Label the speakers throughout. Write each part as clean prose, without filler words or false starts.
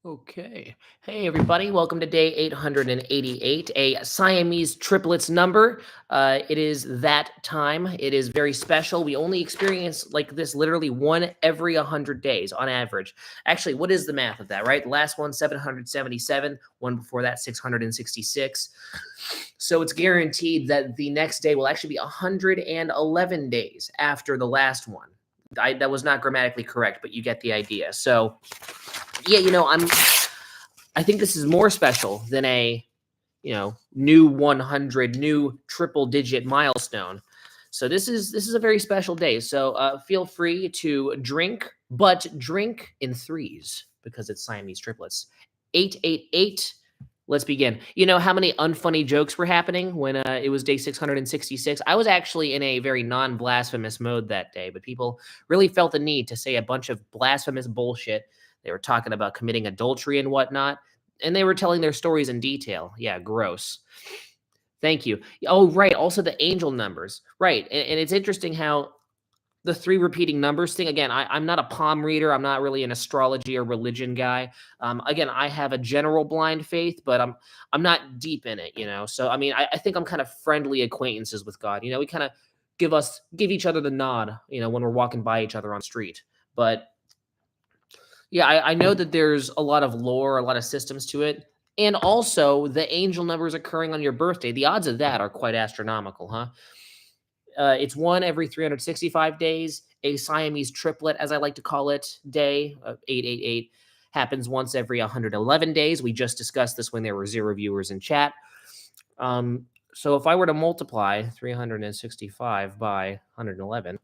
Speaker 1: Okay. Hey, everybody. Welcome to day 888, a Siamese triplets number. It is that time. It is very special. We only experience like this literally one every 100 days on average. Actually, what is the math of that, right? The last one, 777. One before that, 666. So it's guaranteed that the next day will actually be 111 days after the last one. That was not grammatically correct, but you get the idea. So yeah, I think this is more special than a, new 100, new triple digit milestone. So this is a very special day. So feel free to drink, but drink in threes because it's Siamese triplets. 888. Let's begin. You know how many unfunny jokes were happening when it was day 666? I was actually in a very non-blasphemous mode that day, but people really felt the need to say a bunch of blasphemous bullshit. They were talking about committing adultery and whatnot, and they were telling their stories in detail. Yeah, gross. Thank you. Oh, right. Also, the angel numbers. Right. And it's interesting how the three repeating numbers thing. Again, I'm not a palm reader. I'm not really an astrology or religion guy. Again, I have a general blind faith, but I'm not deep in it, So I mean, I think I'm kind of friendly acquaintances with God. We kind of give each other the nod, when we're walking by each other on the street. But yeah, I know that there's a lot of lore, a lot of systems to it. And also the angel numbers occurring on your birthday. The odds of that are quite astronomical, huh? It's one every 365 days. A Siamese triplet, as I like to call it, day 888 happens once every 111 days. We just discussed this when there were 0 viewers in chat. So if I were to multiply 365 by 111,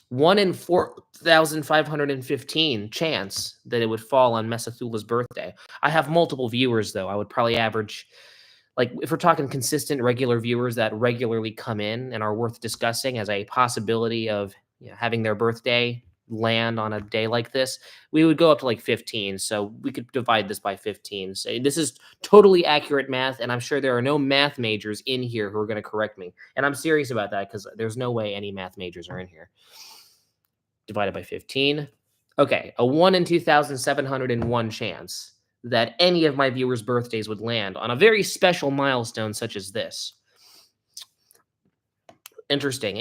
Speaker 1: 1 in 4,515 chance that it would fall on Mesethula's birthday. I have multiple viewers, though. I would probably average, like, if we're talking consistent, regular viewers that regularly come in and are worth discussing as a possibility of having their birthday land on a day like this, we would go up to like 15. So we could divide this by 15. So this is totally accurate math, and I'm sure there are no math majors in here who are going to correct me. And I'm serious about that because there's no way any math majors are in here. Divided by 15. Okay, a 1 in 2,701 chance that any of my viewers' birthdays would land on a very special milestone such as this. Interesting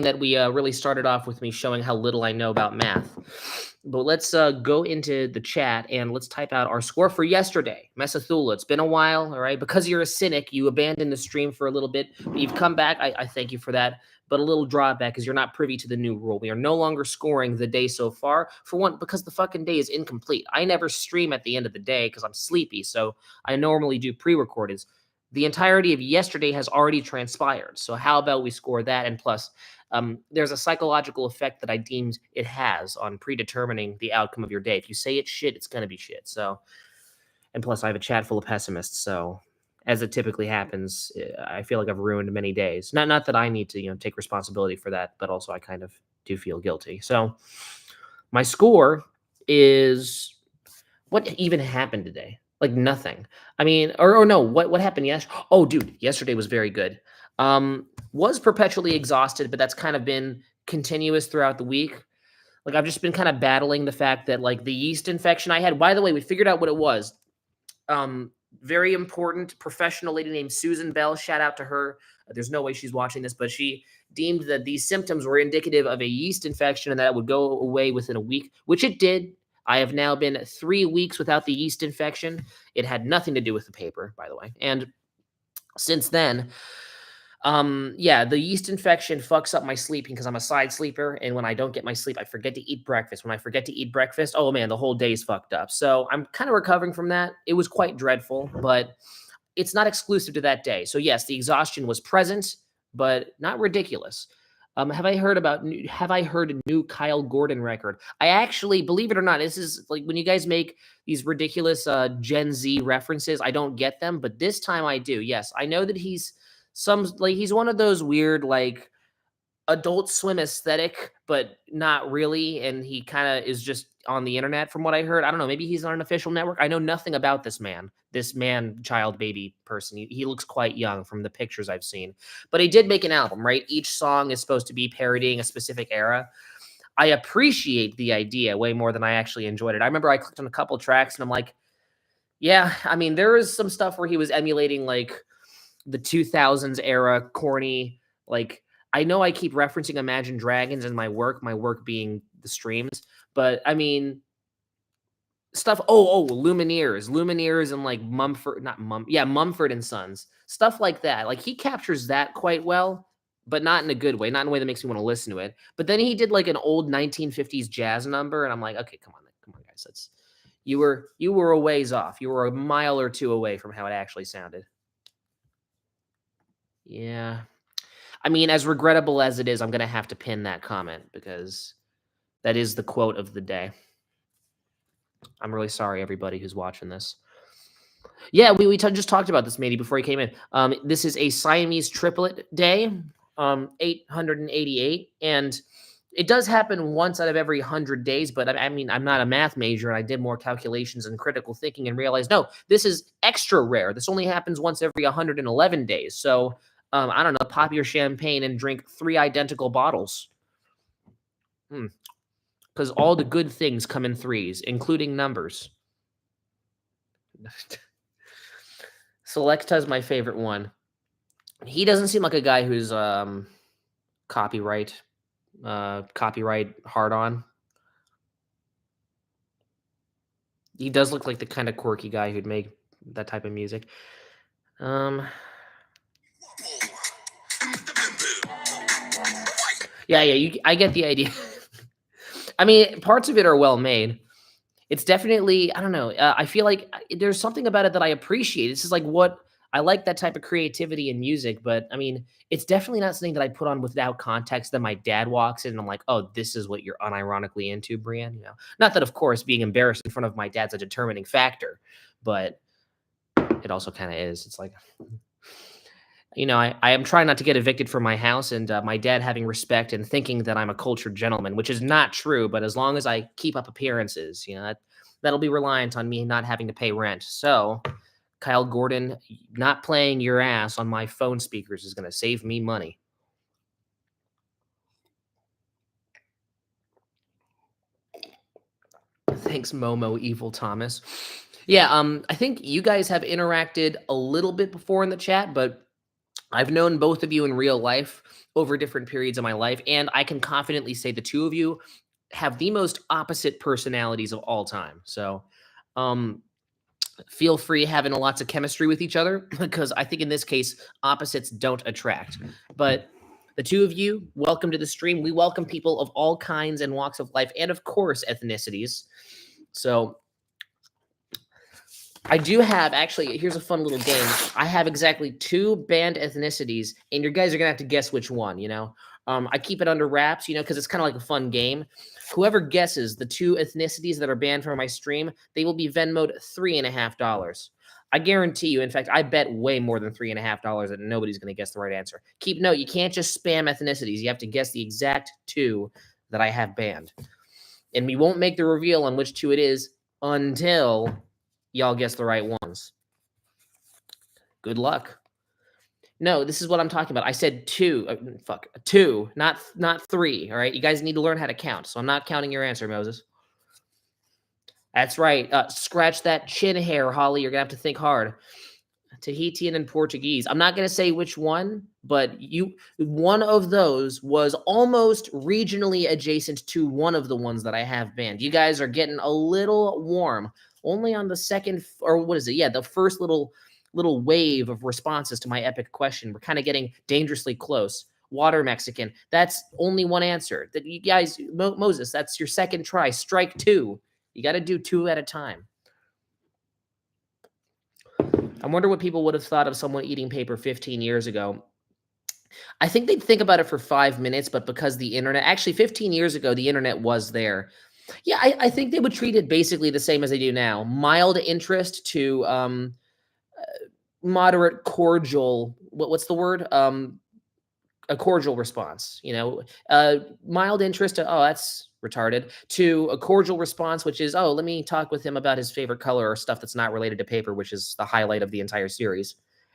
Speaker 1: that we really started off with me showing how little I know about math. But let's go into the chat and let's type out our score for yesterday. Mesethula, it's been a while, all right? Because you're a cynic, you abandoned the stream for a little bit, but you've come back. I thank you for that. But a little drawback is you're not privy to the new rule. We are no longer scoring the day so far. For one, because the fucking day is incomplete. I never stream at the end of the day because I'm sleepy, so I normally do pre-recordeds. The entirety of yesterday has already transpired. So how about we score that? And plus, there's a psychological effect that I deemed it has on predetermining the outcome of your day. If you say it's shit, it's going to be shit. So, and plus, I have a chat full of pessimists. So, as it typically happens, I feel like I've ruined many days. Not that I need to take responsibility for that, but also I kind of do feel guilty. So, my score is what even happened today? Like nothing. I mean, or no, what happened yesterday? Oh, dude, yesterday was very good. Was perpetually exhausted, but that's kind of been continuous throughout the week. Like I've just been kind of battling the fact that like the yeast infection I had. By the way, we figured out what it was. Very important professional lady named Susan Bell. Shout out to her. There's no way she's watching this, but she deemed that these symptoms were indicative of a yeast infection and that it would go away within a week, which it did. I have now been 3 weeks without the yeast infection. It had nothing to do with the paper, by the way. And since then, yeah, the yeast infection fucks up my sleeping because I'm a side sleeper, and when I don't get my sleep, I forget to eat breakfast. When I forget to eat breakfast, oh man, the whole day's fucked up. So I'm kind of recovering from that. It was quite dreadful, but it's not exclusive to that day. So yes, the exhaustion was present, but not ridiculous. Have I heard a new Kyle Gordon record? I actually, believe it or not, this is like when you guys make these ridiculous Gen Z references, I don't get them, but this time I do. Yes, I know that he's one of those weird like Adult Swim aesthetic, but not really. And he kind of is just on the internet from what I heard. I don't know. Maybe he's on an official network. I know nothing about this man, child, baby person. He looks quite young from the pictures I've seen, but he did make an album, right? Each song is supposed to be parodying a specific era. I appreciate the idea way more than I actually enjoyed it. I remember I clicked on a couple tracks and I'm like, yeah, I mean, there is some stuff where he was emulating like the 2000s era corny, like I know I keep referencing Imagine Dragons in my work being the streams, but I mean stuff. Lumineers, and like Mumford, not Mum, yeah, Mumford and Sons, stuff like that. Like he captures that quite well, but not in a good way, not in a way that makes me want to listen to it. But then he did like an old 1950s jazz number, and I'm like, okay, come on, guys, that's you were a ways off. You were a mile or two away from how it actually sounded. Yeah. I mean, as regrettable as it is, I'm gonna have to pin that comment because that is the quote of the day. I'm really sorry, everybody who's watching this. Yeah, just talked about this, Matey, before he came in. This is a Siamese triplet day, 888, and it does happen once out of every 100 days. But I mean, I'm not a math major, and I did more calculations and critical thinking, and realized no, this is extra rare. This only happens once every 111 days. So I don't know, pop your champagne and drink 3 identical bottles. Because all the good things come in threes, including numbers. Selecta's my favorite one. He doesn't seem like a guy who's copyright hard on. He does look like the kind of quirky guy who'd make that type of music. Yeah, I get the idea. I mean, parts of it are well made. It's definitely, I don't know. I feel like there's something about it that I appreciate. This is like what I like, that type of creativity in music. But I mean, it's definitely not something that I put on without context. Then my dad walks in and I'm like, oh, this is what you're unironically into, Brienne. You know, not that, of course, being embarrassed in front of my dad's a determining factor, but it also kind of is. It's like, you know, I am trying not to get evicted from my house, and my dad having respect and thinking that I'm a cultured gentleman, which is not true. But as long as I keep up appearances, you know, that'll be reliant on me not having to pay rent. So, Kyle Gordon, not playing your ass on my phone speakers is going to save me money. Thanks, Momo Evil Thomas. Yeah, I think you guys have interacted a little bit before in the chat, but I've known both of you in real life over different periods of my life, and I can confidently say the two of you have the most opposite personalities of all time. So, feel free having lots of chemistry with each other, because I think in this case, opposites don't attract. But the two of you, welcome to the stream. We welcome people of all kinds and walks of life, and of course, ethnicities. So I do have, actually, here's a fun little game. I have exactly 2 banned ethnicities, and you guys are gonna have to guess which one, you know? I keep it under wraps, you know, because it's kind of like a fun game. Whoever guesses the 2 ethnicities that are banned from my stream, they will be Venmo'd $3.50. I guarantee you, in fact, I bet way more than $3.50 that nobody's going to guess the right answer. Keep note, you can't just spam ethnicities. You have to guess the exact 2 that I have banned. And we won't make the reveal on which 2 it is until y'all guess the right ones. Good luck. No, this is what I'm talking about. I said 2. 2, not 3. All right, you guys need to learn how to count. So I'm not counting your answer, Moses. That's right. Scratch that chin hair, Holly. You're gonna have to think hard. Tahitian and Portuguese. I'm not gonna say which one, but one of those was almost regionally adjacent to one of the ones that I have banned. You guys are getting a little warm. Only on the second, or what is it? Yeah, the first little wave of responses to my epic question. We're kind of getting dangerously close. Water Mexican. That's only one answer. That you guys, Moses, that's your second try. Strike 2. You got to do 2 at a time. I wonder what people would have thought of someone eating paper 15 years ago. I think they'd think about it for 5 minutes, but because the internet, actually 15 years ago, the internet was there. Yeah, I think they would treat it basically the same as they do now. Mild interest to moderate cordial, what's the word? A cordial response, you know, mild interest to, oh, that's retarded, to a cordial response, which is, oh, let me talk with him about his favorite color or stuff that's not related to paper, which is the highlight of the entire series.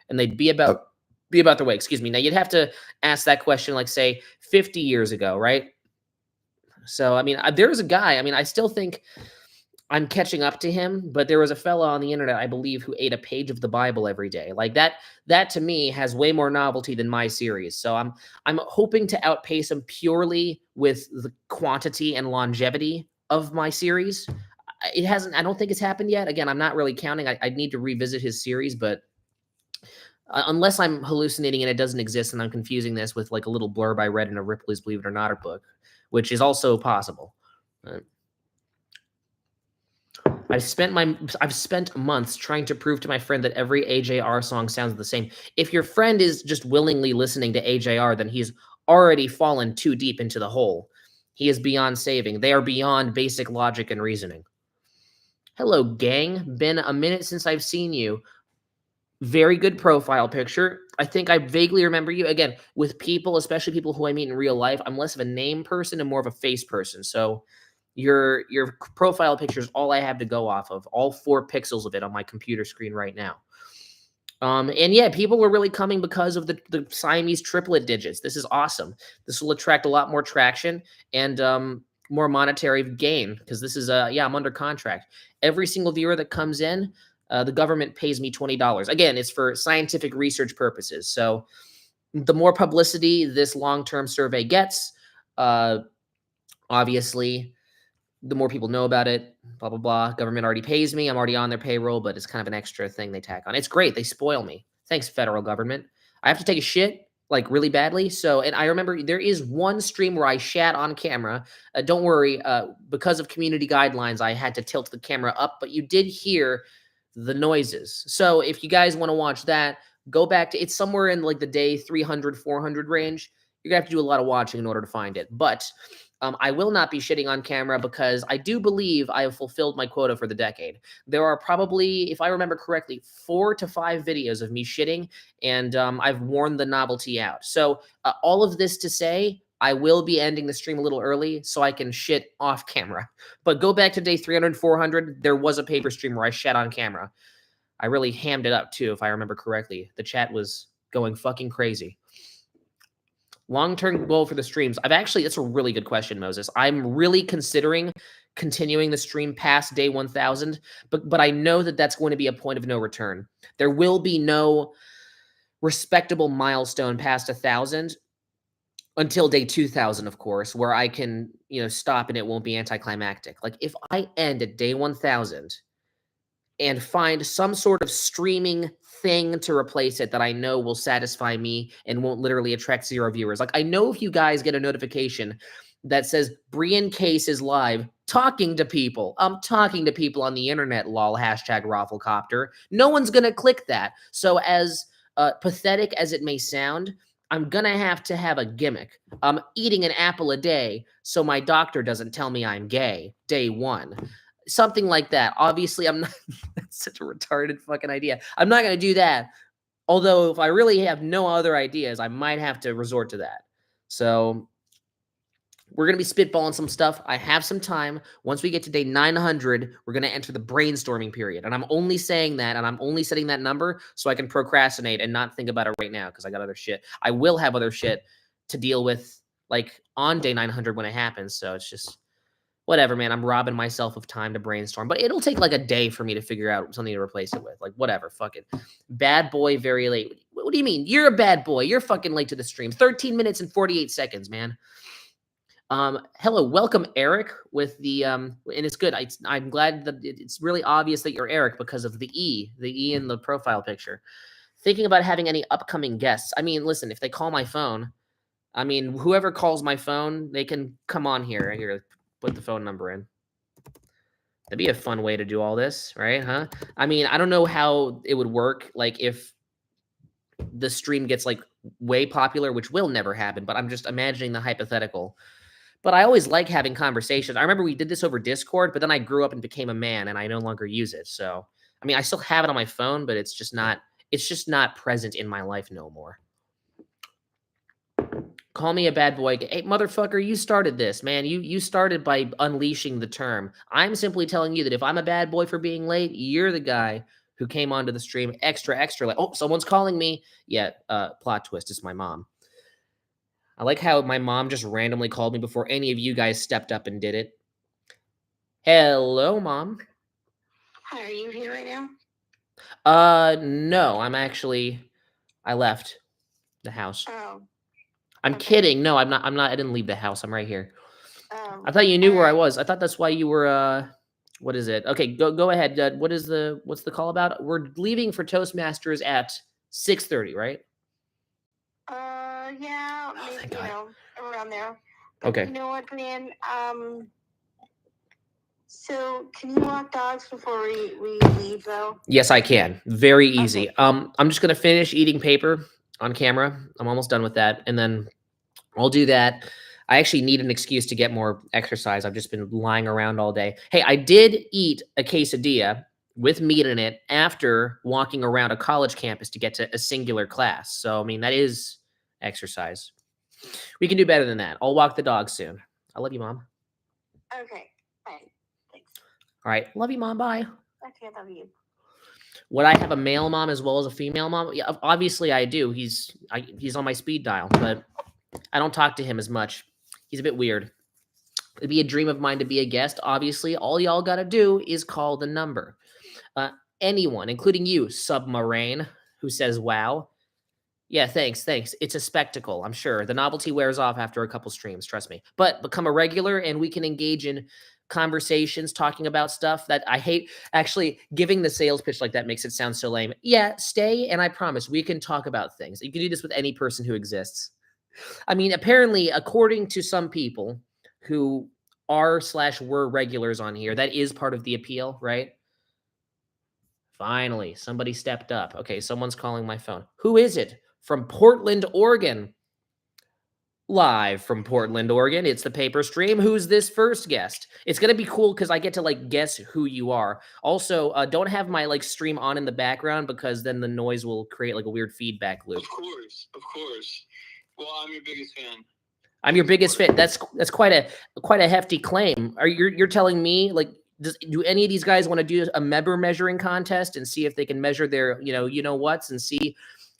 Speaker 1: And they'd be about their way. Excuse me. Now you'd have to ask that question, like say 50 years ago, right? So, I mean, there was a guy, I mean, I still think I'm catching up to him, but there was a fella on the internet, I believe, who ate a page of the Bible every day. Like that to me has way more novelty than my series. So I'm hoping to outpace him purely with the quantity and longevity of my series. It hasn't, I don't think it's happened yet. Again, I'm not really counting. I need to revisit his series, but unless I'm hallucinating and it doesn't exist and I'm confusing this with like a little blurb I read in a Ripley's Believe It or Not book, which is also possible. I've spent months trying to prove to my friend that every AJR song sounds the same. If your friend is just willingly listening to AJR, then he's already fallen too deep into the hole. He is beyond saving. They are beyond basic logic and reasoning. Hello, gang. Been a minute since I've seen you. Very good profile picture. I think I vaguely remember you. Again, with people, especially people who I meet in real life, I'm less of a name person and more of a face person. So your profile picture is all I have to go off of. All 4 pixels of it on my computer screen right now. And yeah, people were really coming because of the Siamese triplet digits. This is awesome. This will attract a lot more traction and more monetary gain because this is yeah, I'm under contract. Every single viewer that comes in, the government pays me $20. Again, it's for scientific research purposes. So the more publicity this long-term survey gets, obviously, the more people know about it, blah, blah, blah. Government already pays me. I'm already on their payroll, but it's kind of an extra thing they tack on. It's great. They spoil me. Thanks, federal government. I have to take a shit like really badly. So, and I remember there is one stream where I shat on camera. Don't worry, because of community guidelines, I had to tilt the camera up, but you did hear the noises. So if you guys want to watch that, go back to, it's somewhere in like the day 300, 400 range. You're gonna have to do a lot of watching in order to find it. But I will not be shitting on camera because I do believe I have fulfilled my quota for the decade. There are probably, if I remember correctly, 4 to 5 videos of me shitting, and I've worn the novelty out. So all of this to say, I will be ending the stream a little early so I can shit off camera. But go back to day 300, 400. There was a paper stream where I shat on camera. I really hammed it up too, if I remember correctly. The chat was going fucking crazy. Long-term goal for the streams. That's a really good question, Moses. I'm really considering continuing the stream past day 1000, but I know that that's going to be a point of no return. There will be no respectable milestone past 1000 until day 2000, of course, where I can, stop and it won't be anticlimactic. Like if I end at day 1000 and find some sort of streaming thing to replace it that I know will satisfy me and won't literally attract 0 viewers. Like I know if you guys get a notification that says Brian Case is live talking to people. I'm talking to people on the internet, lol, hashtag Rafflecopter. No one's going to click that. So as pathetic as it may sound, I'm going to have a gimmick. I'm eating an apple a day so my doctor doesn't tell me I'm gay, day 1. Something like that. Obviously, I'm not. That's such a retarded fucking idea. I'm not going to do that. Although, if I really have no other ideas, I might have to resort to that. So, we're going to be spitballing some stuff. I have some time. Once we get to day 900, we're going to enter the brainstorming period. And I'm only saying that, and I'm only setting that number so I can procrastinate and not think about it right now because I got other shit. I will have other shit to deal with, like, on day 900 when it happens. So, it's just whatever, man. I'm robbing myself of time to brainstorm, but it'll take like a day for me to figure out something to replace it with. Like, whatever, fuck it. Bad boy, very late. What do you mean? You're a bad boy. You're fucking late to the stream. 13 minutes and 48 seconds, man. Hello, welcome, Eric, with the, and it's good. I'm glad that it's really obvious that you're Eric because of the E in the profile picture. Thinking about having any upcoming guests. I mean, listen, if they call my phone, I mean, whoever calls my phone, they can come on here. Here, put the phone number in. That'd be a fun way to do all this, right? Huh? I mean, I don't know how it would work. Like if the stream gets like way popular, which will never happen, but I'm just imagining the hypothetical. But I always like having conversations. I remember we did this over Discord, but then I grew up and became a man and I no longer use it. So, I mean, I still have it on my phone, but it's just not present in my life no more. Call me a bad boy. Hey, motherfucker, you started this, man. You started by unleashing the term. I'm simply telling you that if I'm a bad boy for being late, you're the guy who came onto the stream extra late. Oh, someone's calling me. Yeah, plot twist. It's my mom. I like how my mom just randomly called me before any of you guys stepped up and did it. Hello, Mom.
Speaker 2: Hi, are you here right now?
Speaker 1: No, I left the house.
Speaker 2: Oh.
Speaker 1: I'm
Speaker 2: Okay.
Speaker 1: kidding. No, I'm not. I didn't leave the house. I'm right here.
Speaker 2: Oh.
Speaker 1: I thought you knew where I
Speaker 2: Alright.
Speaker 1: was. I thought that's why you were, what is it? Okay, go ahead. What's the call about? We're leaving for Toastmasters at 6:30, right?
Speaker 2: Yeah,
Speaker 1: Oh,
Speaker 2: maybe,
Speaker 1: thank God.
Speaker 2: around there. But
Speaker 1: Okay.
Speaker 2: you know what, man? So can you walk dogs before we leave, though?
Speaker 1: Yes, I can. Very easy.
Speaker 2: Okay.
Speaker 1: I'm just gonna finish eating paper on camera. I'm almost done with that, and then I'll do that. I actually need an excuse to get more exercise. I've just been lying around all day. Hey, I did eat a quesadilla with meat in it after walking around a college campus to get to a singular class. So, I mean, that is exercise. We can do better than that. I'll walk the dog soon. I love you, Mom.
Speaker 2: Okay. Fine. Thanks.
Speaker 1: All right. Love you, Mom. Bye.
Speaker 2: Okay, I love you.
Speaker 1: Would I have a male mom as well as a female mom? Yeah, obviously I do. He's on my speed dial, but I don't talk to him as much. He's a bit weird. It'd be a dream of mine to be a guest. Obviously, all y'all got to do is call the number. Uh, Anyone, including you, Submarine, who says wow. Yeah, thanks. It's a spectacle, I'm sure. The novelty wears off after a couple streams, trust me. But become a regular and we can engage in conversations talking about stuff that I hate. Actually, giving the sales pitch like that makes it sound so lame. Yeah, stay and I promise we can talk about things. You can do this with any person who exists. I mean, apparently, according to some people who are/were regulars on here, that is part of the appeal, right? Finally, somebody stepped up. Okay, someone's calling my phone. Who is it? From Portland, Oregon. Live from Portland, Oregon. It's the paper stream. Who's this first guest? It's gonna be cool because I get to like guess who you are. Also, don't have my like stream on in the background because then the noise will create like a weird feedback loop.
Speaker 2: Of course. Well, I'm your biggest fan.
Speaker 1: I'm your biggest fan. That's quite a hefty claim. You're telling me like do any of these guys want to do a member measuring contest and see if they can measure their you know what's and see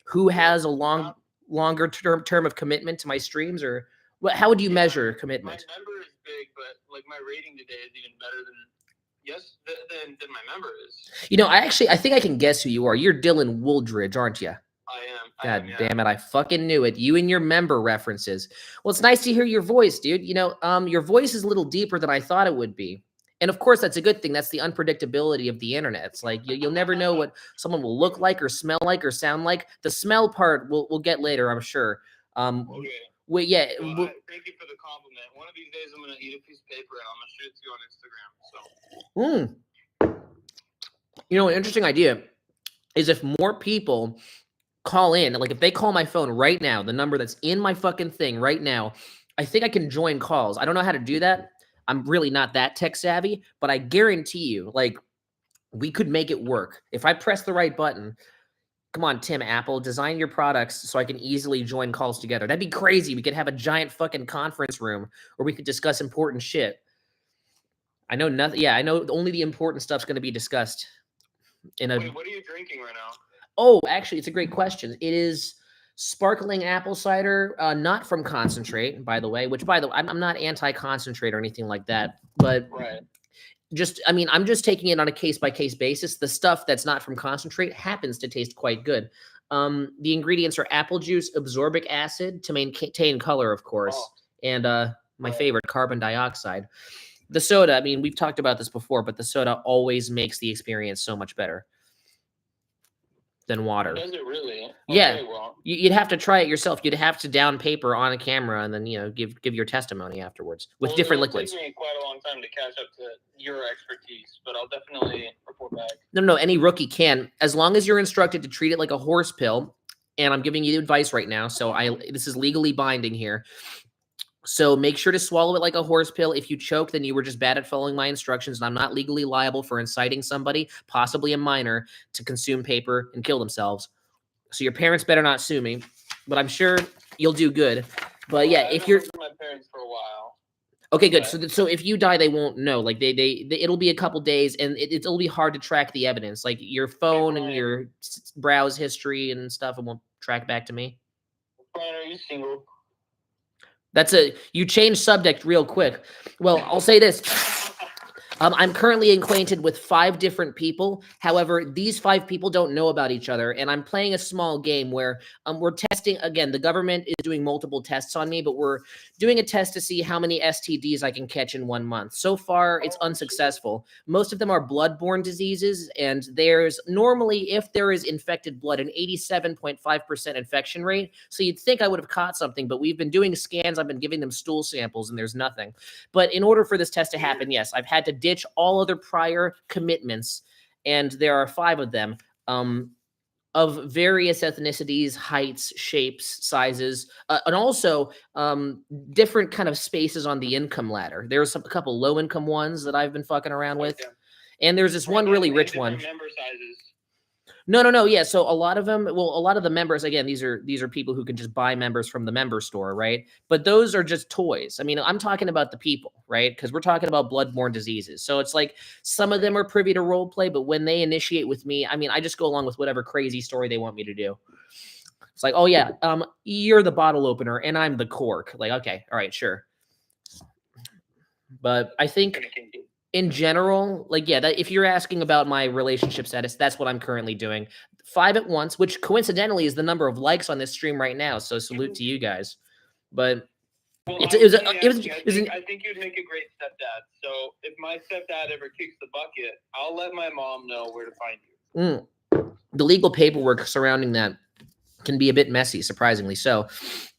Speaker 1: who has a longer term of commitment to my streams, or what? How would you measure commitment?
Speaker 2: My member is big, but like my rating today is even better than my member is.
Speaker 1: You know, I think I can guess who you are. You're Dylan Wooldridge, aren't you? God damn it, I fucking knew it. You and your member references. Well, it's nice to hear your voice, dude. You know, your voice is a little deeper than I thought it would be. And of course, that's a good thing. That's the unpredictability of the internet. It's like you'll never know what someone will look like or smell like or sound like. The smell part we'll get later, I'm sure.
Speaker 2: Okay.
Speaker 1: Wait, yeah.
Speaker 2: Well, thank you for the compliment. One of these days, I'm gonna eat a piece of paper and I'm gonna shoot it to you on Instagram. So.
Speaker 1: You know, an interesting idea is if more people call in, like if they call my phone right now, the number that's in my fucking thing right now, I think I can join calls. I don't know how to do that. I'm really not that tech savvy, but I guarantee you, like, we could make it work. If I press the right button, come on, Tim Apple, design your products so I can easily join calls together. That'd be crazy. We could have a giant fucking conference room where we could discuss important shit. I know nothing. Yeah, I know only the important stuff's going to be discussed in a.
Speaker 2: Wait, what are you drinking right now?
Speaker 1: Oh, actually, it's a great question. It is sparkling apple cider, not from concentrate, by the way. Which, by the way, I'm not anti-concentrate or anything like that. But
Speaker 2: Right.
Speaker 1: I mean, I'm just taking it on a case-by-case basis. The stuff that's not from concentrate happens to taste quite good. The ingredients are apple juice, absorbic acid to maintain color, of course, and my favorite, carbon dioxide. The soda, I mean, we've talked about this before, but the soda always makes the experience so much better than water.
Speaker 2: Does it really?
Speaker 1: Yeah.
Speaker 2: Okay, well.
Speaker 1: You'd have to try it yourself. You'd have to down paper on a camera and then, give your testimony afterwards with different liquids.
Speaker 2: It'll take me quite a long time to catch up to your expertise, but I'll definitely report back.
Speaker 1: No, any rookie can, as long as you're instructed to treat it like a horse pill. And I'm giving you advice right now, so this is legally binding here. So make sure to swallow it like a horse pill. If you choke, then you were just bad at following my instructions, and I'm not legally liable for inciting somebody, possibly a minor, to consume paper and kill themselves. So your parents better not sue me, but I'm sure you'll do good. But yeah, if you're
Speaker 2: my parents for a while.
Speaker 1: Okay, good. So if you die, they won't know. Like they it'll be a couple days, and it'll be hard to track the evidence, like your phone and your browse history and stuff. It won't track back to me.
Speaker 2: Brian, are you single?
Speaker 1: You change subject real quick. Well, I'll say this. I'm currently acquainted with 5 different people. However, these 5 people don't know about each other, and I'm playing a small game where we're testing. Again, the government is doing multiple tests on me, but we're doing a test to see how many STDs I can catch in 1 month. So far, it's unsuccessful. Most of them are bloodborne diseases, and there's normally, if there is infected blood, an 87.5% infection rate. So you'd think I would have caught something, but we've been doing scans. I've been giving them stool samples, and there's nothing. But in order for this test to happen, yes, I've had to ditch all other prior commitments, and there are 5 of them, of various ethnicities, heights, shapes, sizes, and also different kind of spaces on the income ladder. There's a couple low-income ones that I've been fucking around with, and there's this one really rich one.
Speaker 2: Member sizes.
Speaker 1: No. Yeah. So a lot of them, well, a lot of the members, again, these are people who can just buy members from the member store, right? But those are just toys. I mean, I'm talking about the people, right? Because we're talking about bloodborne diseases. So it's like some of them are privy to role play, but when they initiate with me, I mean, I just go along with whatever crazy story they want me to do. It's like, oh yeah, you're the bottle opener and I'm the cork. Like, okay, all right, sure. But I think in general, like, yeah, that if you're asking about my relationship status, that's what I'm currently doing. 5 at once, which coincidentally is the number of likes on this stream right now. So salute to you guys. But
Speaker 2: well, I think you'd make a great stepdad. So if my stepdad ever kicks the bucket, I'll let my mom know where to find you.
Speaker 1: The legal paperwork surrounding that can be a bit messy, surprisingly. So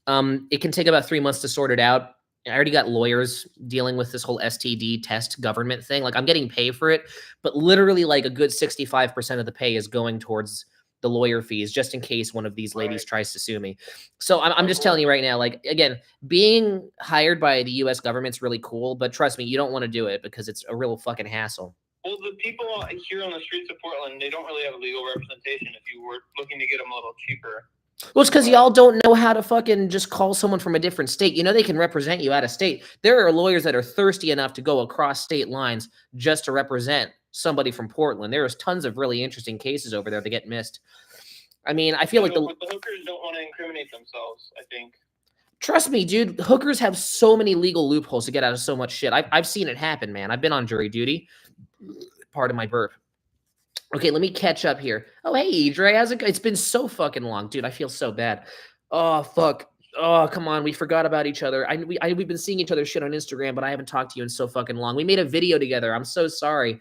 Speaker 1: it can take about 3 months to sort it out. I already got lawyers dealing with this whole STD test government thing. Like, I'm getting paid for it, but literally like a good 65% of the pay is going towards the lawyer fees, just in case one of these ladies tries to sue me. So I'm just telling you right now, like, again, being hired by the US government's really cool, but trust me, you don't want to do it because it's a real fucking hassle.
Speaker 2: Well, the people here on the streets of Portland, they don't really have legal representation if you were looking to get them a little cheaper.
Speaker 1: Well, it's because y'all don't know how to fucking just call someone from a different state. You know they can represent you out of state. There are lawyers that are thirsty enough to go across state lines just to represent somebody from Portland. There's tons of really interesting cases over there that get missed. I mean, I feel like
Speaker 2: the hookers don't want to incriminate themselves, I think.
Speaker 1: Trust me, dude. Hookers have so many legal loopholes to get out of so much shit. I've seen it happen, man. I've been on jury duty. Pardon my burp. Okay, let me catch up here. Oh, hey, Idre, how's it going? It's been so fucking long, dude. I feel so bad. Oh, fuck. Oh, come on. We forgot about each other. We've been seeing each other's shit on Instagram, but I haven't talked to you in so fucking long. We made a video together. I'm so sorry.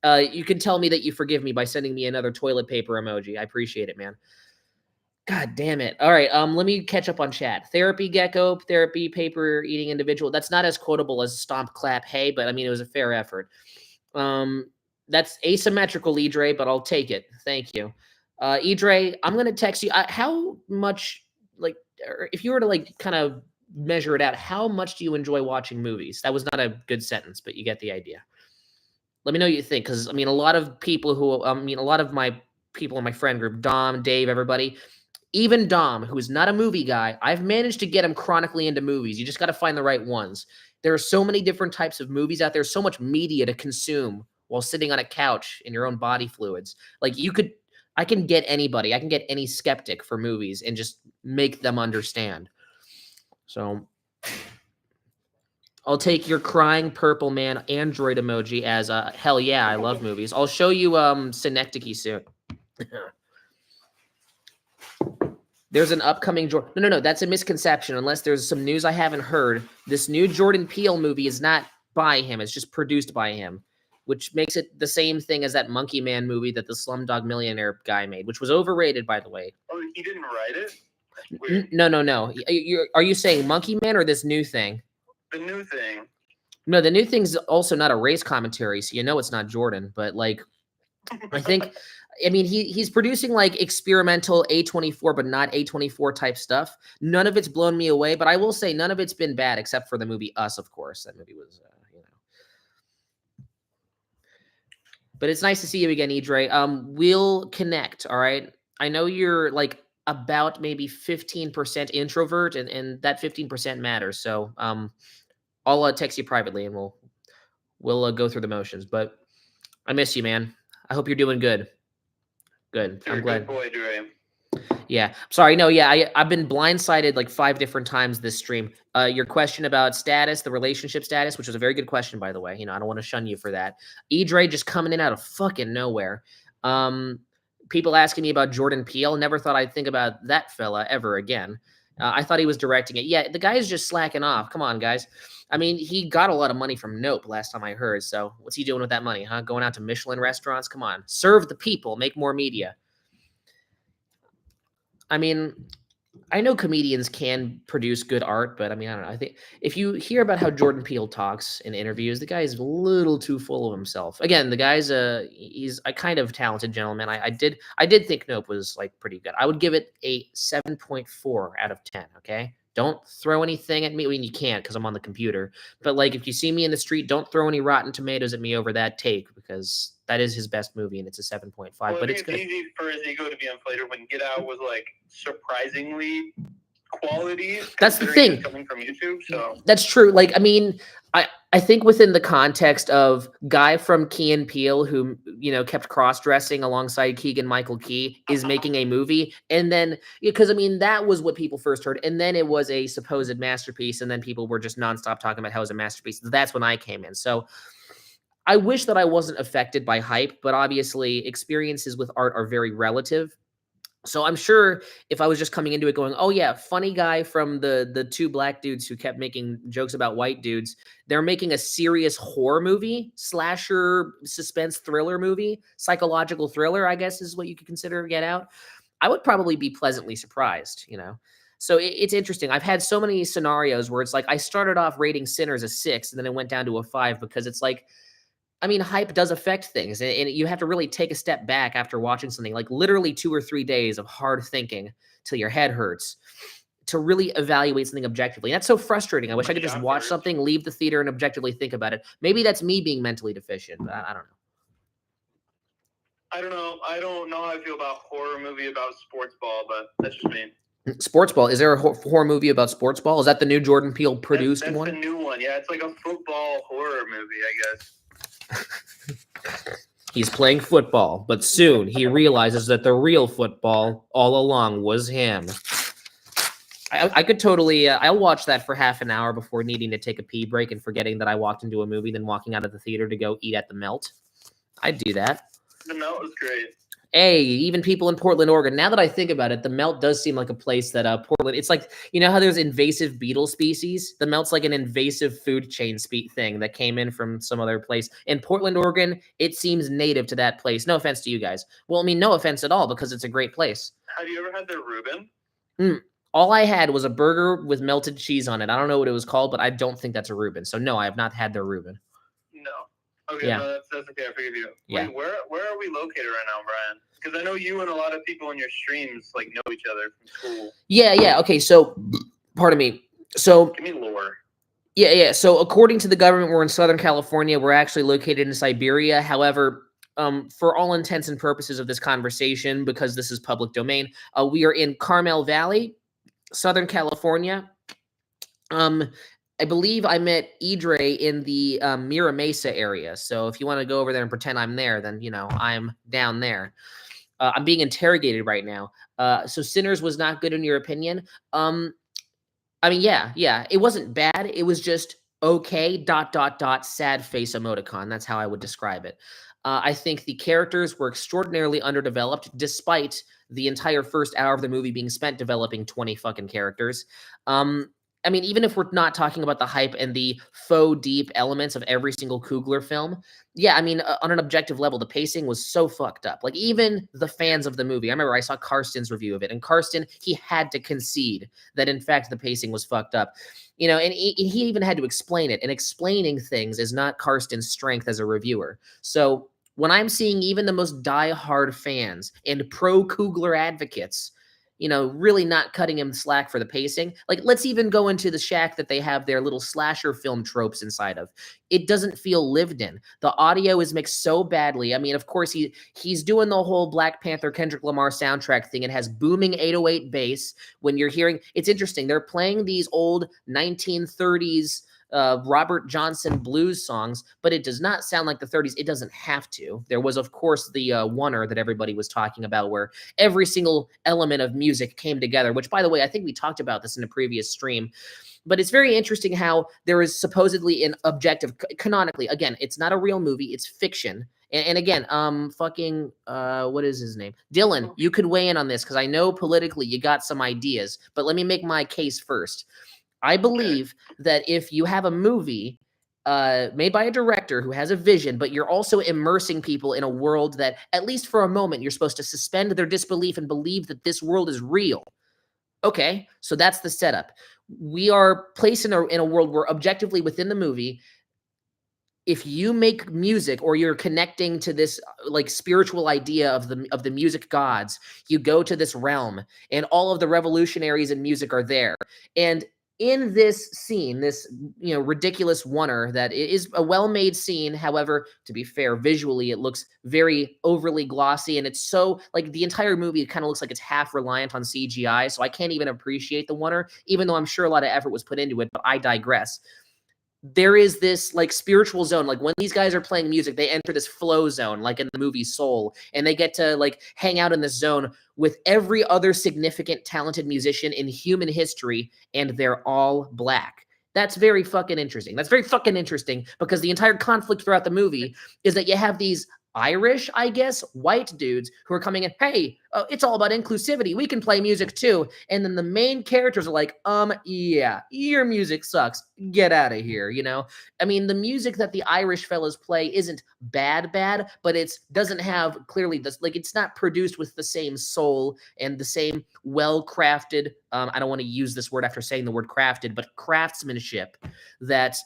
Speaker 1: You can tell me that you forgive me by sending me another toilet paper emoji. I appreciate it, man. God damn it. All right, let me catch up on chat. Therapy Gecko, therapy paper eating individual. That's not as quotable as stomp clap hey, but I mean, it was a fair effort. That's asymmetrical, Idre, but I'll take it. Thank you. Idre, I'm going to text you. How much, like, if you were to, like, kind of measure it out, how much do you enjoy watching movies? That was not a good sentence, but you get the idea. Let me know what you think, because, I mean, a lot of my people in my friend group, Dom, Dave, everybody, even Dom, who is not a movie guy, I've managed to get him chronically into movies. You just got to find the right ones. There are so many different types of movies out there, so much media to consume while sitting on a couch in your own body fluids. Like, I can get anybody, I can get any skeptic for movies and just make them understand. So I'll take your crying purple man Android emoji as a hell yeah, I love movies. I'll show you Synecdoche soon. There's an upcoming Jordan. No, that's a misconception. Unless there's some news I haven't heard. This new Jordan Peele movie is not by him. It's just produced by him, which makes it the same thing as that Monkey Man movie that the Slumdog Millionaire guy made, which was overrated, by the way.
Speaker 2: Oh, he didn't write it? Weird.
Speaker 1: No. Are you saying Monkey Man or this new thing?
Speaker 2: The new thing.
Speaker 1: No, the new thing's also not a race commentary, so you know it's not Jordan. But, like, I think... I mean, he's producing like experimental A24, but not A24 type stuff. None of it's blown me away, but I will say none of it's been bad except for the movie Us, of course. That movie was, But it's nice to see you again, Idre. We'll connect, all right? I know you're like about maybe 15% introvert, and that 15% matters. So I'll text you privately, and we'll go through the motions. But I miss you, man. I hope you're doing good. Good. I'm glad.
Speaker 2: Good boy, Dre.
Speaker 1: Yeah. Sorry. No, yeah. I've been blindsided like 5 different times this stream. Your question about status, the relationship status, which was a very good question, by the way. I don't want to shun you for that. Idre just coming in out of fucking nowhere. People asking me about Jordan Peele. Never thought I'd think about that fella ever again. I thought he was directing it. Yeah, the guy's just slacking off. Come on, guys. I mean, he got a lot of money from Nope last time I heard. So what's he doing with that money, huh? Going out to Michelin restaurants? Come on. Serve the people. Make more media. I mean, I know comedians can produce good art, but I mean, I don't know. I think if you hear about how Jordan Peele talks in interviews, the guy is a little too full of himself. Again, the guy's he's a kind of talented gentleman. I did think Nope was like pretty good. I would give it a 7.4 out of 10. Okay. Don't throw anything at me. I mean, you can't because I'm on the computer. But like, if you see me in the street, don't throw any Rotten Tomatoes at me over that take because that is his best movie and it's a 7.5.
Speaker 2: Well,
Speaker 1: but it's
Speaker 2: easy for his ego to be inflated when Get Out was like surprisingly quality.
Speaker 1: That's the thing.
Speaker 2: Coming from YouTube, so
Speaker 1: that's true. Like, I mean, I think within the context of guy from Key and Peele who, kept cross-dressing alongside Keegan-Michael Key is making a movie. And then, because I mean, that was what people first heard. And then it was a supposed masterpiece. And then people were just nonstop talking about how it was a masterpiece. That's when I came in. So I wish that I wasn't affected by hype, but obviously experiences with art are very relative. So I'm sure if I was just coming into it going, oh yeah, funny guy from the 2 black dudes who kept making jokes about white dudes, they're making a serious horror movie, slasher, suspense thriller movie, psychological thriller, I guess is what you could consider Get Out. I would probably be pleasantly surprised, So it's interesting. I've had so many scenarios where it's like I started off rating Sinners a 6 and then it went down to a 5 because it's like, I mean, hype does affect things, and you have to really take a step back after watching something, like literally 2 or 3 days of hard thinking till your head hurts to really evaluate something objectively. And that's so frustrating. I wish I could just watch something, leave the theater, and objectively think about it. Maybe that's me being mentally deficient, but I don't know.
Speaker 2: I don't know how I feel about horror movie about sports ball, but that's just me.
Speaker 1: Sports ball. Is there a horror movie about sports ball? Is that the new Jordan Peele produced
Speaker 2: that's
Speaker 1: one?
Speaker 2: That's the new one. Yeah, it's like a football horror movie, I guess.
Speaker 1: He's playing football, but soon he realizes that the real football all along was him. I could totally, I'll watch that for half an hour before needing to take a pee break and forgetting that I walked into a movie, then walking out of the theater to go eat at the Melt. I'd do that.
Speaker 2: The Melt was great.
Speaker 1: Hey, even people in Portland, Oregon. Now that I think about it, the Melt does seem like a place that Portland. It's like, how there's invasive beetle species. The Melt's like an invasive food chain thing that came in from some other place. In Portland, Oregon, it seems native to that place. No offense to you guys. Well, I mean, no offense at all because it's a great place.
Speaker 2: Have you ever had their Reuben?
Speaker 1: All I had was a burger with melted cheese on it. I don't know what it was called, but I don't think that's a Reuben. So no, I have not had their Reuben.
Speaker 2: No. Okay, yeah. No, that's okay. I forgive you.
Speaker 1: Yeah.
Speaker 2: Wait, where are we located right now, Brian? Because I know you and a lot of people in your streams like know each other from school.
Speaker 1: Yeah. Okay, so pardon me. So
Speaker 2: give me lore.
Speaker 1: Yeah. So according to the government, we're in Southern California. We're actually located in Siberia. However, for all intents and purposes of this conversation, because this is public domain, we are in Carmel Valley, Southern California. I believe I met Idre in the Mira Mesa area. So if you want to go over there and pretend I'm there, then, I'm down there. I'm being interrogated right now. So Sinners was not good in your opinion. I mean, yeah. It wasn't bad. It was just okay, ... sad face emoticon. That's how I would describe it. I think the characters were extraordinarily underdeveloped, despite the entire first hour of the movie being spent developing 20 fucking characters. I mean, even if we're not talking about the hype and the faux deep elements of every single Coogler film, yeah, I mean, on an objective level, the pacing was so fucked up. Like, even the fans of the movie, I remember I saw Karsten's review of it, and Karsten, he had to concede that, in fact, the pacing was fucked up. And he even had to explain it, and explaining things is not Karsten's strength as a reviewer. So when I'm seeing even the most diehard fans and pro-Coogler advocates, really not cutting him slack for the pacing. Like, let's even go into the shack that they have their little slasher film tropes inside of. It doesn't feel lived in. The audio is mixed so badly. I mean, of course, he's doing the whole Black Panther Kendrick Lamar soundtrack thing. It has booming 808 bass when you're hearing. It's interesting. They're playing these old 1930s Robert Johnson blues songs, but it does not sound like the 30s. It doesn't have to. There was, of course, the oneer that everybody was talking about where every single element of music came together, which, by the way, I think we talked about this in a previous stream. But it's very interesting how there is supposedly an objective, canonically, again, it's not a real movie, it's fiction. And again, what is his name? Dylan, you could weigh in on this because I know politically you got some ideas, but let me make my case first. I believe that if you have a movie made by a director who has a vision, but you're also immersing people in a world that, at least for a moment, you're supposed to suspend their disbelief and believe that this world is real. Okay, so that's the setup. We are placed in a world where objectively within the movie, if you make music or you're connecting to this like spiritual idea of the music gods, you go to this realm and all of the revolutionaries in music are there. And in this scene, this ridiculous oneer that is a well-made scene. However, to be fair, visually it looks very overly glossy, and it's so like the entire movie kind of looks like it's half reliant on CGI. So I can't even appreciate the oneer, even though I'm sure a lot of effort was put into it. But I digress. There is this like spiritual zone. Like when these guys are playing music, they enter this flow zone, like in the movie Soul, and they get to like hang out in this zone with every other significant talented musician in human history, and they're all black. That's very fucking interesting. That's very fucking interesting because the entire conflict throughout the movie is that you have these Irish, I guess, white dudes who are coming in, hey, it's all about inclusivity. We can play music too. And then the main characters are like, yeah, your music sucks. Get out of here, I mean, the music that the Irish fellas play isn't bad, but it doesn't have clearly this, like, it's not produced with the same soul and the same well-crafted, I don't want to use this word after saying the word crafted, but craftsmanship that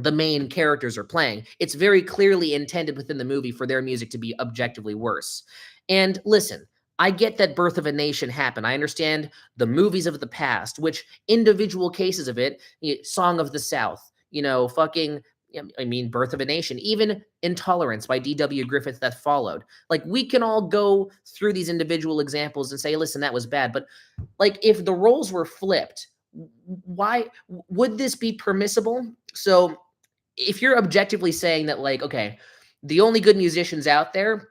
Speaker 1: the main characters are playing. It's very clearly intended within the movie for their music to be objectively worse. And listen, I get that Birth of a Nation happened. I understand the movies of the past, which individual cases of it, Song of the South, Birth of a Nation, even Intolerance by D.W. Griffith that followed. Like, we can all go through these individual examples and say, listen, that was bad. But like, if the roles were flipped, why would this be permissible? So if you're objectively saying that, like, okay, the only good musicians out there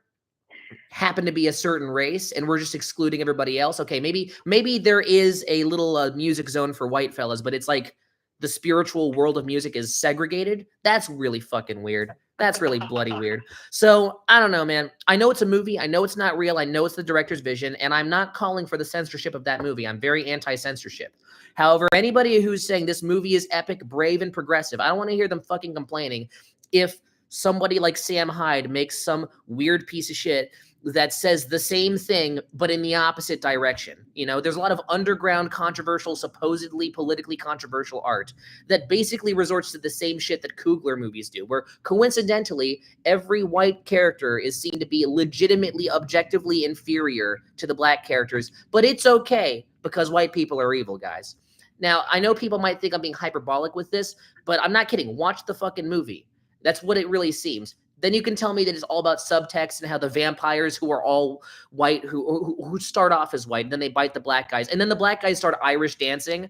Speaker 1: happen to be a certain race and we're just excluding everybody else, okay, maybe there is a little music zone for white fellas, but it's like the spiritual world of music is segregated. That's really fucking weird. That's really bloody weird. So I don't know, man. I know it's a movie. I know it's not real. I know it's the director's vision, and I'm not calling for the censorship of that movie. I'm very anti-censorship. However, anybody who's saying this movie is epic, brave, and progressive, I don't want to hear them fucking complaining if somebody like Sam Hyde makes some weird piece of shit that says the same thing, but in the opposite direction. There's a lot of underground, controversial, supposedly politically controversial art that basically resorts to the same shit that Coogler movies do, where coincidentally, every white character is seen to be legitimately, objectively inferior to the black characters, but it's okay because white people are evil, guys. Now, I know people might think I'm being hyperbolic with this, but I'm not kidding. Watch the fucking movie. That's what it really seems. Then you can tell me that it's all about subtext and how the vampires who are all white, who start off as white, and then they bite the black guys. And then the black guys start Irish dancing.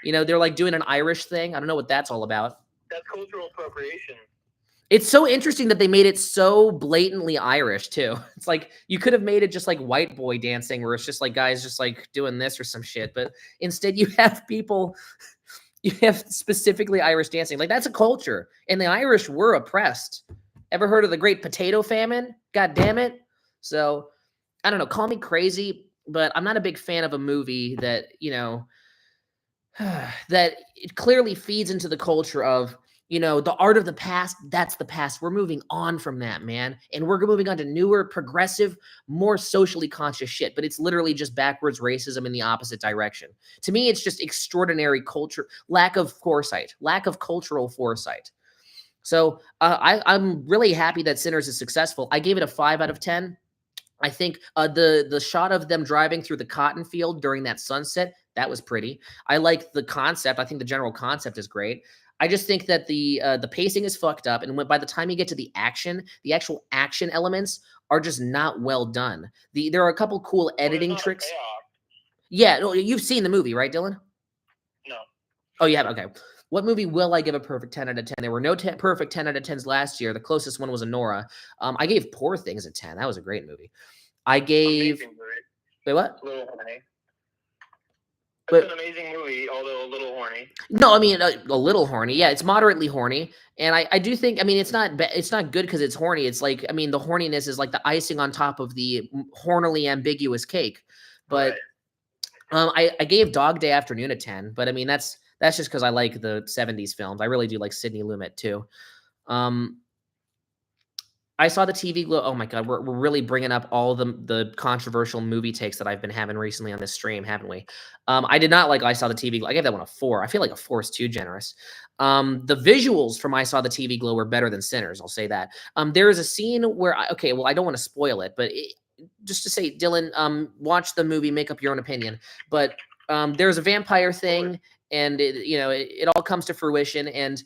Speaker 1: They're like doing an Irish thing. I don't know what that's all about.
Speaker 2: That's cultural appropriation.
Speaker 1: It's so interesting that they made it so blatantly Irish, too. It's like you could have made it just like white boy dancing where it's just like guys just like doing this or some shit. But instead you have people, you have specifically Irish dancing. Like, that's a culture. And the Irish were oppressed. Ever heard of the Great Potato Famine? God damn it. So, I don't know. Call me crazy, but I'm not a big fan of a movie that, that it clearly feeds into the culture of, the art of the past. That's the past. We're moving on from that, man. And we're moving on to newer, progressive, more socially conscious shit. But it's literally just backwards racism in the opposite direction. To me, it's just extraordinary culture, lack of foresight, lack of cultural foresight. So I'm really happy that Sinners is successful. I gave it a 5 out of 10. I think the shot of them driving through the cotton field during that sunset, that was pretty. I like the concept. I think the general concept is great. I just think that the pacing is fucked up, and by the time you get to the actual action elements are just not well done. There are a couple cool editing tricks. Yeah, no, you've seen the movie, right, Dylan?
Speaker 2: No.
Speaker 1: Oh, you have? Okay. What movie will I give a perfect 10 out of 10? There were no perfect 10 out of 10s last year. The closest one was Anora. I gave Poor Things a 10. That was a great movie. I gave... Wait, what?
Speaker 2: Little Horny. It's an amazing movie, although a little horny.
Speaker 1: No, I mean a little horny. Yeah, it's moderately horny, and I do think, I mean, it's not good because it's horny. It's like, I mean, the horniness is like the icing on top of the hornily ambiguous cake. But right. I gave Dog Day Afternoon a 10, but I mean that's just because I like the 70s films. I really do like Sidney Lumet too. I saw the TV Glow. Oh my God, we're really bringing up all the controversial movie takes that I've been having recently on this stream, haven't we? I did not like I Saw the TV Glow. I gave that one a 4. I feel like a 4 is too generous. The visuals from I Saw the TV Glow were better than Sinners. I'll say that. There is a scene where I don't want to spoil it, but just to say, Dylan, watch the movie, make up your own opinion. But there's a vampire thing, and it all comes to fruition, and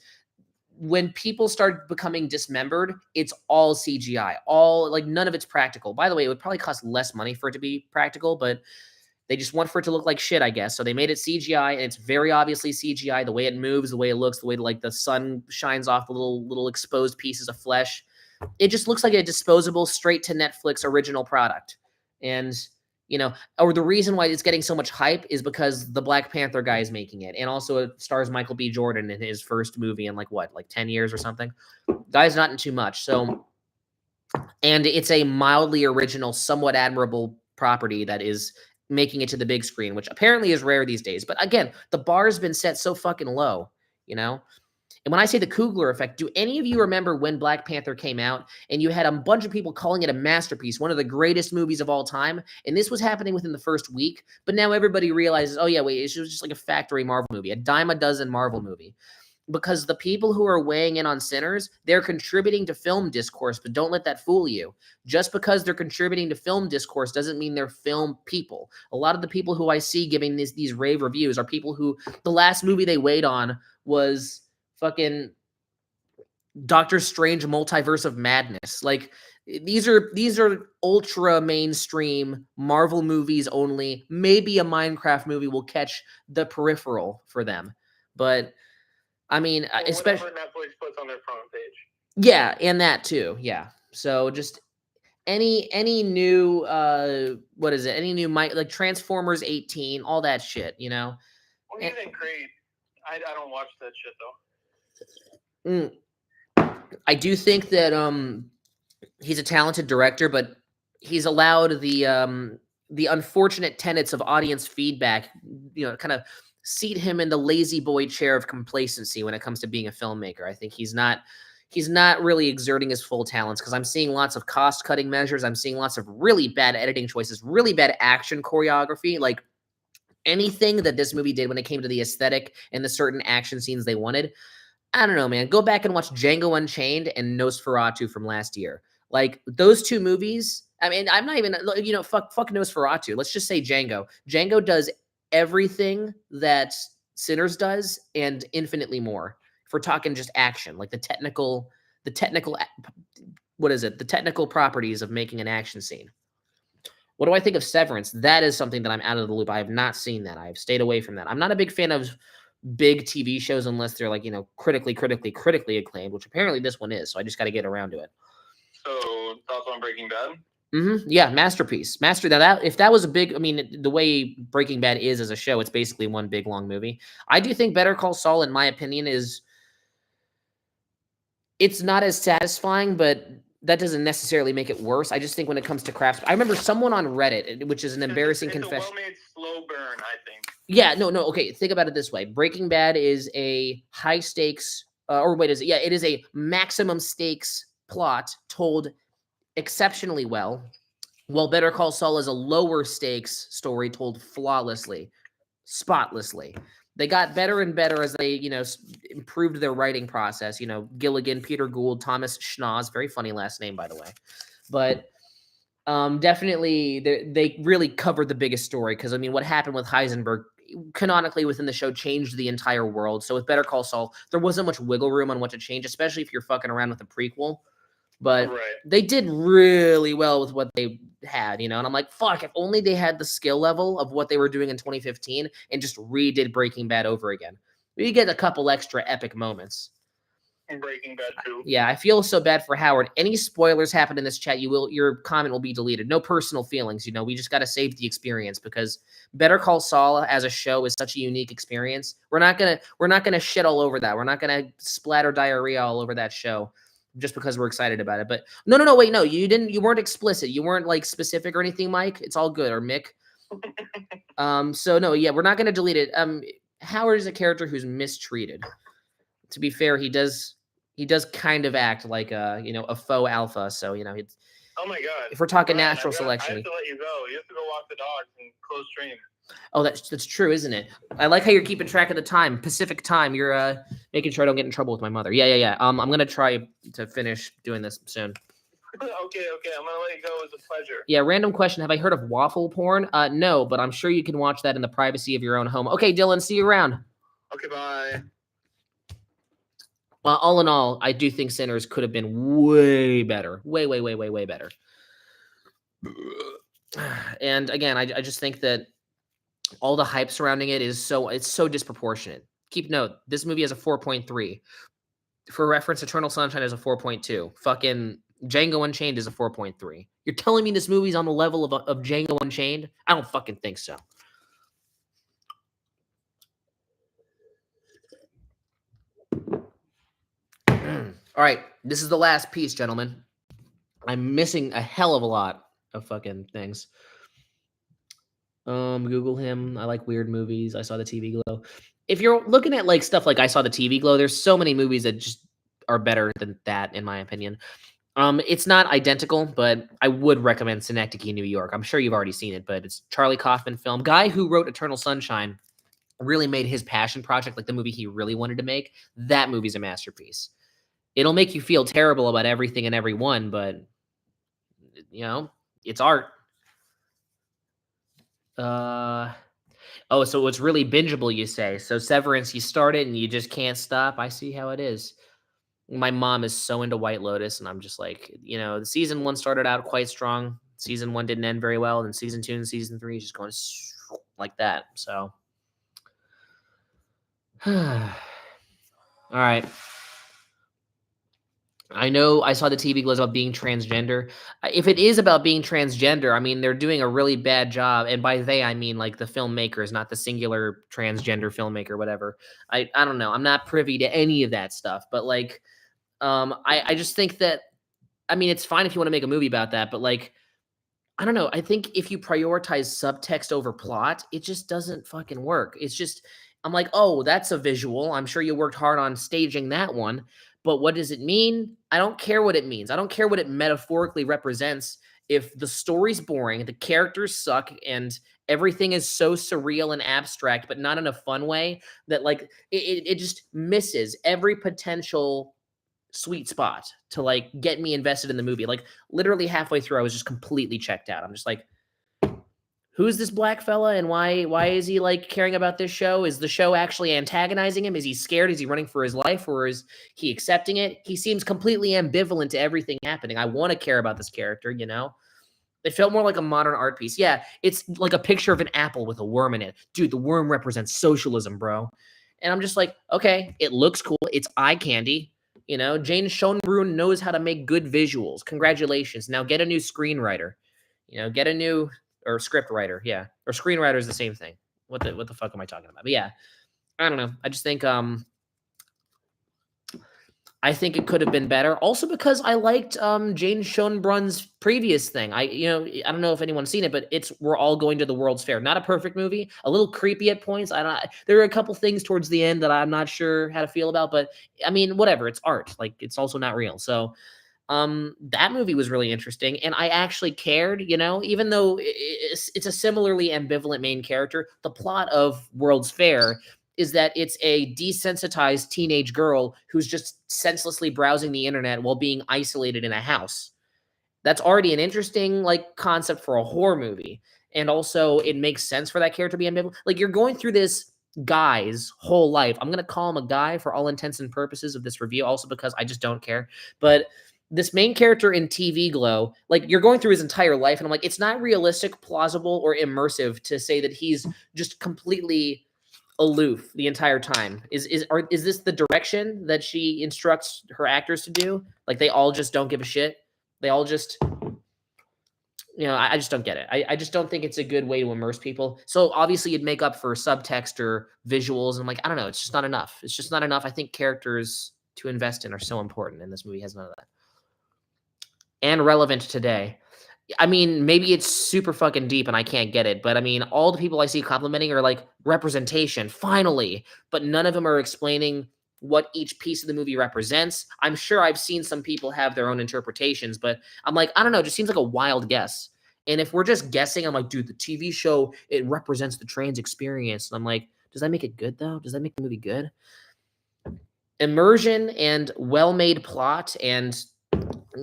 Speaker 1: when people start becoming dismembered, it's all CGI. None of it's practical. By the way, it would probably cost less money for it to be practical, but they just want for it to look like shit, I guess. So they made it CGI, and it's very obviously CGI. The way it moves, the way it looks, the way the sun shines off the little exposed pieces of flesh. It just looks like a disposable, straight to Netflix original product. And or the reason why it's getting so much hype is because the Black Panther guy is making it. And also it stars Michael B. Jordan in his first movie in 10 years or something. Guy's not in too much. So, and it's a mildly original, somewhat admirable property that is making it to the big screen, which apparently is rare these days. But again, the bar's been set so fucking low, And when I say the Coogler effect, do any of you remember when Black Panther came out and you had a bunch of people calling it a masterpiece, one of the greatest movies of all time? And this was happening within the first week, but now everybody realizes, oh yeah, wait, it was just like a factory Marvel movie, a dime a dozen Marvel movie. Because the people who are weighing in on Sinners, they're contributing to film discourse, but don't let that fool you. Just because they're contributing to film discourse doesn't mean they're film people. A lot of the people who I see giving these rave reviews are people who the last movie they weighed on was fucking Doctor Strange Multiverse of Madness. These are ultra mainstream Marvel movies only. Maybe a Minecraft movie will catch the peripheral for them, but I mean, especially
Speaker 2: Netflix puts on their front page.
Speaker 1: Yeah, and that too. Yeah. So just any new what is it? Any new Transformers 18, all that shit,
Speaker 2: What do you think, Creed? I don't watch that shit though.
Speaker 1: I do think that he's a talented director, but he's allowed the unfortunate tenets of audience feedback, kind of seat him in the lazy boy chair of complacency when it comes to being a filmmaker. I think he's not really exerting his full talents because I'm seeing lots of cost-cutting measures. I'm seeing lots of really bad editing choices, really bad action choreography. Like anything that this movie did when it came to the aesthetic and the certain action scenes they wanted, I don't know, man. Go back and watch Django Unchained and Nosferatu from last year. Like those two movies. I mean, I'm not even, fuck Nosferatu. Let's just say Django. Django does everything that Sinners does and infinitely more. If we're talking just action, like the technical properties of making an action scene. What do I think of Severance? That is something that I'm out of the loop. I have not seen that. I've stayed away from that. I'm not a big fan of big TV shows unless they're critically acclaimed, which apparently this one is. So I just got to get around to it.
Speaker 2: So thoughts on Breaking Bad?
Speaker 1: Yeah, masterpiece. If that was a big, I mean, the way Breaking Bad is as a show, it's basically one big long movie. I do think Better Call Saul, in my opinion, it's not as satisfying, but that doesn't necessarily make it worse. I just think when it comes to craft, I remember someone on Reddit, which is an embarrassing confession.
Speaker 2: It's a well-made slow burn, I think.
Speaker 1: Yeah, no. Okay, think about it this way: Breaking Bad is a high stakes, it is a maximum stakes plot told exceptionally well, while Better Call Saul is a lower stakes story told flawlessly, spotlessly. They got better and better as they, improved their writing process. Gilligan, Peter Gould, Thomas Schnoz, very funny last name, by the way. But definitely, they really covered the biggest story because, I mean, what happened with Heisenberg canonically within the show changed the entire world. So with Better Call Saul, there wasn't much wiggle room on what to change, especially if you're fucking around with a prequel. But They did really well with what they had, and I'm like, fuck, if only they had the skill level of what they were doing in 2015 and just redid Breaking Bad over again. We get a couple extra epic moments.
Speaker 2: In Breaking Bad too.
Speaker 1: Yeah, I feel so bad for Howard. Any spoilers happen in this chat, your comment will be deleted. No personal feelings, we just got to save the experience because Better Call Saul as a show is such a unique experience. We're not gonna shit all over that. We're not gonna splatter diarrhea all over that show just because we're excited about it. But no, wait, no, you weren't explicit. You weren't like specific or anything, Mike. It's all good, or Mick. So no, yeah, we're not gonna delete it. Howard is a character who's mistreated. To be fair, he does kind of act like a faux alpha. So it's.
Speaker 2: Oh my God!
Speaker 1: If we're talking natural selection,
Speaker 2: I have to let you go. You have to go walk the dogs and close stream.
Speaker 1: Oh, that's true, isn't it? I like how you're keeping track of the time, Pacific time. You're making sure I don't get in trouble with my mother. Yeah. I'm gonna try to finish doing this soon.
Speaker 2: Okay. I'm gonna let you go. It was a pleasure.
Speaker 1: Yeah. Random question: have I heard of waffle porn? No, but I'm sure you can watch that in the privacy of your own home. Okay, Dylan. See you around.
Speaker 2: Okay. Bye.
Speaker 1: Well, all in all, I do think Sinners could have been way better. Way better. And again, I just think that all the hype surrounding it is it's so disproportionate. Keep note, this movie has a 4.3. For reference, Eternal Sunshine is a 4.2. Fucking Django Unchained is a 4.3. You're telling me this movie's on the level of Django Unchained? I don't fucking think so. All right, this is the last piece, gentlemen. I'm missing a hell of a lot of fucking things. Google him. I like weird movies. I saw the TV Glow. If you're looking at like stuff like I saw the TV Glow, there's so many movies that just are better than that, in my opinion. It's not identical, but I would recommend Synecdoche, New York. I'm sure you've already seen it, but it's Charlie Kaufman film. Guy who wrote Eternal Sunshine really made his passion project, like the movie he really wanted to make. That movie's a masterpiece. It'll make you feel terrible about everything and everyone, but it's art. So it's really bingeable, you say. So Severance, you start it and you just can't stop. I see how it is. My mom is so into White Lotus, and I'm just like, the season 1 started out quite strong. Season 1 didn't end very well, and season 2 and season 3 is just going like that. So, all right. I know I saw the TV Glows about being transgender. If it is about being transgender, I mean, they're doing a really bad job. And by they, I mean like the filmmakers, not the singular transgender filmmaker, whatever. I don't know. I'm not privy to any of that stuff. But like, I just think that, I mean, it's fine if you want to make a movie about that. But like, I don't know. I think if you prioritize subtext over plot, it just doesn't fucking work. It's just, I'm like, oh, that's a visual. I'm sure you worked hard on staging that one. But what does it mean? I don't care what it means. I don't care what it metaphorically represents. If the story's boring, the characters suck, and everything is so surreal and abstract, but not in a fun way, that like it just misses every potential sweet spot to like get me invested in the movie. Like literally halfway through, I was just completely checked out. I'm just like, who's this black fella and why is he like caring about this show? Is the show actually antagonizing him? Is he scared? Is he running for his life, or is he accepting it? He seems completely ambivalent to everything happening. I want to care about this character, It felt more like a modern art piece. Yeah, it's like a picture of an apple with a worm in it. Dude, the worm represents socialism, bro. And I'm just like, okay, it looks cool. It's eye candy. Jane Schoenbrunn knows how to make good visuals. Congratulations. Now get a new screenwriter. Get a new... or script writer, yeah. Or screenwriter is the same thing. What the fuck am I talking about? But yeah, I don't know. I just think I think it could have been better. Also because I liked Jane Schoenbrunn's previous thing. I don't know if anyone's seen it, but it's We're All Going to the World's Fair. Not a perfect movie. A little creepy at points. There are a couple things towards the end that I'm not sure how to feel about, but I mean, whatever. It's art. Like it's also not real. So that movie was really interesting, and I actually cared, even though it's a similarly ambivalent main character. The plot of World's Fair is that it's a desensitized teenage girl who's just senselessly browsing the internet while being isolated in a house. That's already an interesting like concept for a horror movie, and also it makes sense for that character to be ambivalent. Like you're going through this guy's whole life. I'm gonna call him a guy for all intents and purposes of this review, also because I just don't care, but this main character in TV Glow, like you're going through his entire life, and I'm like, it's not realistic, plausible, or immersive to say that he's just completely aloof the entire time. Is this the direction that she instructs her actors to do? Like they all just don't give a shit. They all just, I just don't get it. I just don't think it's a good way to immerse people. So obviously you'd make up for subtext or visuals. And I'm like, I don't know. It's just not enough. It's just not enough. I think characters to invest in are so important, and this movie has none of that. And relevant today. I mean, maybe it's super fucking deep and I can't get it, but I mean, all the people I see complimenting are like representation, finally, but none of them are explaining what each piece of the movie represents. I'm sure I've seen some people have their own interpretations, but I'm like, I don't know, it just seems like a wild guess. And if we're just guessing, I'm like, dude, the TV show, it represents the trans experience. And I'm like, does that make it good though? Does that make the movie good? Immersion and well-made plot and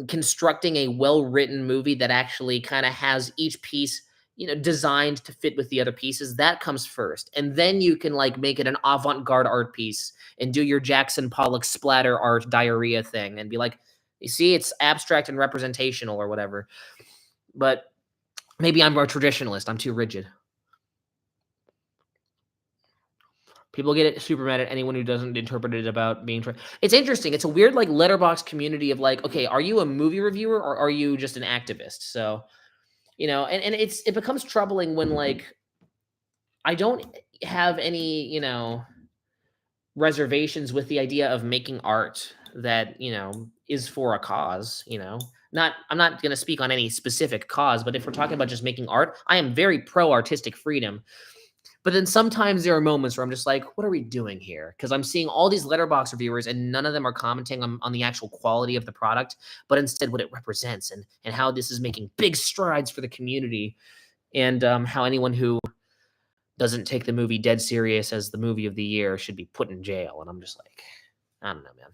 Speaker 1: constructing a well-written movie that actually kind of has each piece, designed to fit with the other pieces, that comes first. And then you can like make it an avant-garde art piece and do your Jackson Pollock splatter art diarrhea thing and be like, you see, it's abstract and representational or whatever. But maybe I'm a traditionalist. I'm too rigid. People get it super mad at anyone who doesn't interpret it about being trans. It's interesting. It's a weird like letterbox community of like, okay, are you a movie reviewer or are you just an activist? So, and it becomes troubling when like I don't have any, reservations with the idea of making art that, is for a cause, I'm not going to speak on any specific cause, but if we're talking about just making art, I am very pro artistic freedom. But then sometimes there are moments where I'm just like, what are we doing here? Because I'm seeing all these letterbox reviewers and none of them are commenting on the actual quality of the product, but instead what it represents and how this is making big strides for the community and how anyone who doesn't take the movie dead serious as the movie of the year should be put in jail. And I'm just like, I don't know, man.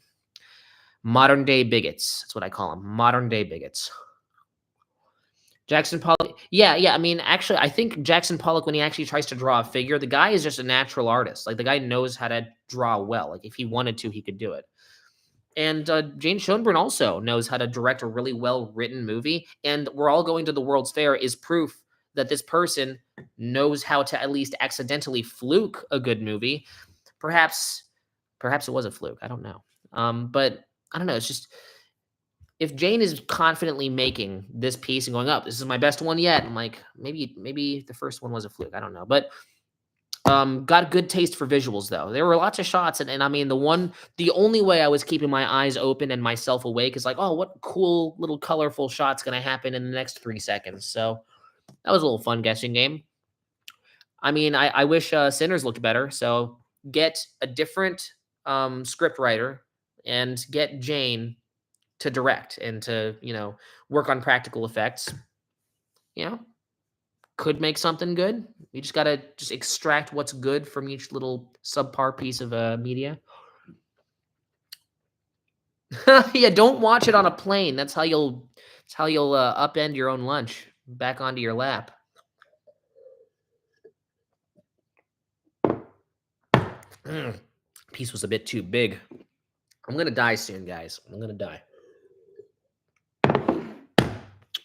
Speaker 1: Modern day bigots. That's what I call them. Modern day bigots. Jackson Pollock. Yeah. I mean, actually, I think Jackson Pollock, when he actually tries to draw a figure, the guy is just a natural artist. Like, the guy knows how to draw well. Like, if he wanted to, he could do it. And Jane Schoenbrun also knows how to direct a really well-written movie. And We're All Going to the World's Fair is proof that this person knows how to at least accidentally fluke a good movie. Perhaps it was a fluke. I don't know. But I don't know. It's just, if Jane is confidently making this piece and going up, this is my best one yet. I'm like, maybe the first one was a fluke. I don't know. But got good taste for visuals though. There were lots of shots. And I mean, the only way I was keeping my eyes open and myself awake is like, oh, what cool little colorful shot's going to happen in the next 3 seconds. So that was a little fun guessing game. I mean, I wish Sinners looked better. So get a different script writer and get Jane to direct and to, work on practical effects, could make something good. You just got to extract what's good from each little subpar piece of media. Yeah, don't watch it on a plane. That's how you'll upend your own lunch back onto your lap. Piece was a bit too big. I'm going to die soon, guys. I'm going to die.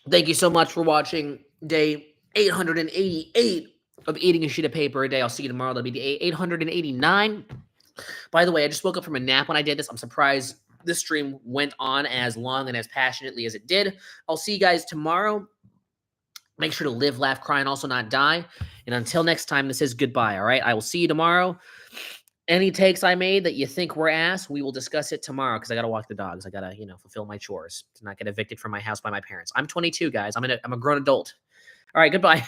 Speaker 1: Thank you so much for watching day 888 of Eating a Sheet of Paper a Day. I'll see you tomorrow. That'll be day 889. By the way, I just woke up from a nap when I did this. I'm surprised this stream went on as long and as passionately as it did. I'll see you guys tomorrow. Make sure to live, laugh, cry, and also not die. And until next time, this is goodbye, all right? I will see you tomorrow. Any takes I made that you think were ass, we will discuss it tomorrow because I got to walk the dogs. I got to, fulfill my chores to not get evicted from my house by my parents. I'm 22, guys. I'm a grown adult. All right, goodbye.